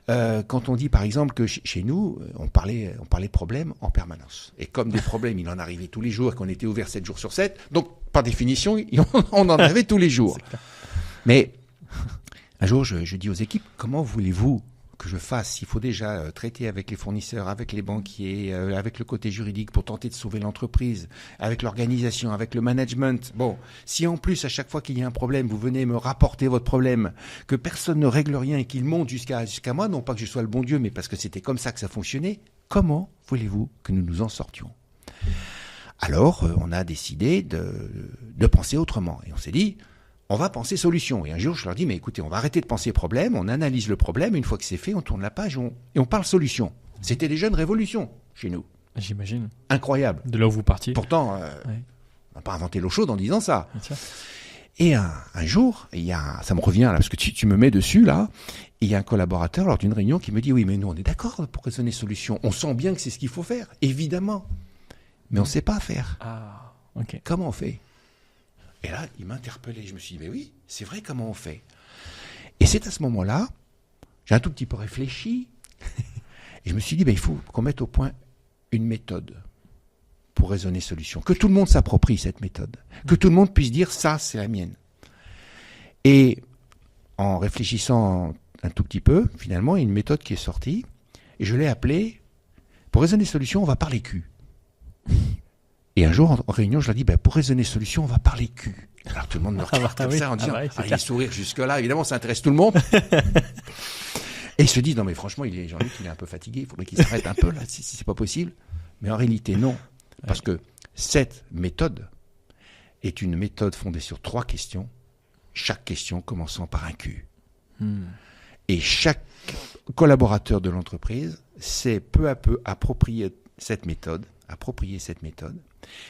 quand on dit par exemple que chez nous, on parlait problèmes en permanence. Et comme des problèmes, il en arrivait tous les jours, qu'on était ouvert 7 jours sur 7, donc par définition, on en avait tous les jours. Mais un jour, je dis aux équipes, comment voulez-vous que je fasse? Il faut déjà traiter avec les fournisseurs, avec les banquiers, avec le côté juridique pour tenter de sauver l'entreprise, avec l'organisation, avec le management. Bon, si en plus, à chaque fois qu'il y a un problème, vous venez me rapporter votre problème, que personne ne règle rien et qu'il monte jusqu'à moi, non pas que je sois le bon Dieu, mais parce que c'était comme ça que ça fonctionnait, comment voulez-vous que nous nous en sortions? Alors, on a décidé de penser autrement. Et on s'est dit, on va penser solution. Et un jour, je leur dis, mais écoutez, on va arrêter de penser problème, on analyse le problème, et une fois que c'est fait, on tourne la page et on parle solution. C'était déjà une révolution chez nous. J'imagine. Incroyable. De là où vous partiez. Pourtant, Ouais. on n'a pas inventé l'eau chaude en disant ça. Bien sûr. Et un jour, ça me revient là, parce que tu me mets dessus là, il y a un collaborateur lors d'une réunion qui me dit, oui, mais nous, on est d'accord pour raisonner solution. On sent bien que c'est ce qu'il faut faire, évidemment. Mais on ne sait pas faire. Ah, ok. Comment on fait? Et là, il m'a interpellé. Je me suis dit, mais oui, c'est vrai, comment on fait? Et c'est à ce moment-là, j'ai un tout petit peu réfléchi, et je me suis dit, il faut qu'on mette au point une méthode pour raisonner solution. Que tout le monde s'approprie cette méthode. Que tout le monde puisse dire, ça, c'est la mienne. Et en réfléchissant un tout petit peu, finalement, il y a une méthode qui est sortie, et je l'ai appelée, pour raisonner solution, on va parler cul. Et un jour, en réunion, je leur dis, pour raisonner solution, on va parler cul. Alors tout le monde me regarde comme ça en disant, les sourires jusque-là, évidemment, ça intéresse tout le monde. Et ils se disent, non mais franchement, Jean-Luc, il est un peu fatigué, il faudrait qu'il s'arrête un peu là, si c'est pas possible. Mais en réalité, non. Parce que cette méthode est une méthode fondée sur 3 questions, chaque question commençant par un cul. Et chaque collaborateur de l'entreprise sait peu à peu approprier cette méthode,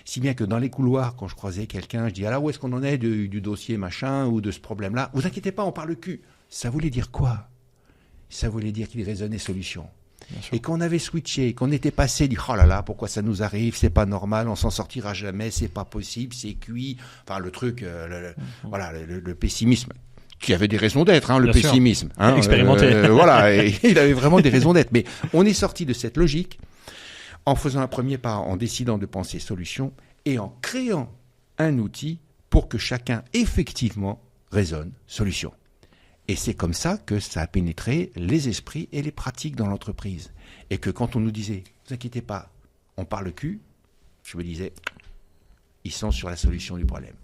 si bien que dans les couloirs, quand je croisais quelqu'un, je dis, alors où est-ce qu'on en est du dossier machin ou de ce problème-là? Vous inquiétez pas, on parle cul. Ça voulait dire quoi? Ça voulait dire qu'il raisonnait solution. Et qu'on avait switché, qu'on était passé, dit, oh là là, pourquoi ça nous arrive, c'est pas normal, on s'en sortira jamais, c'est pas possible, c'est cuit. Enfin, le truc, le pessimisme, qui avait des raisons d'être, le pessimisme. Expérimenté. Voilà, et il avait vraiment des raisons d'être. Mais on est sorti de cette logique en faisant un premier pas, en décidant de penser solution et en créant un outil pour que chacun effectivement raisonne solution. Et c'est comme ça que ça a pénétré les esprits et les pratiques dans l'entreprise. Et que quand on nous disait, vous inquiétez pas, on parle cul, je me disais, ils sont sur la solution du problème.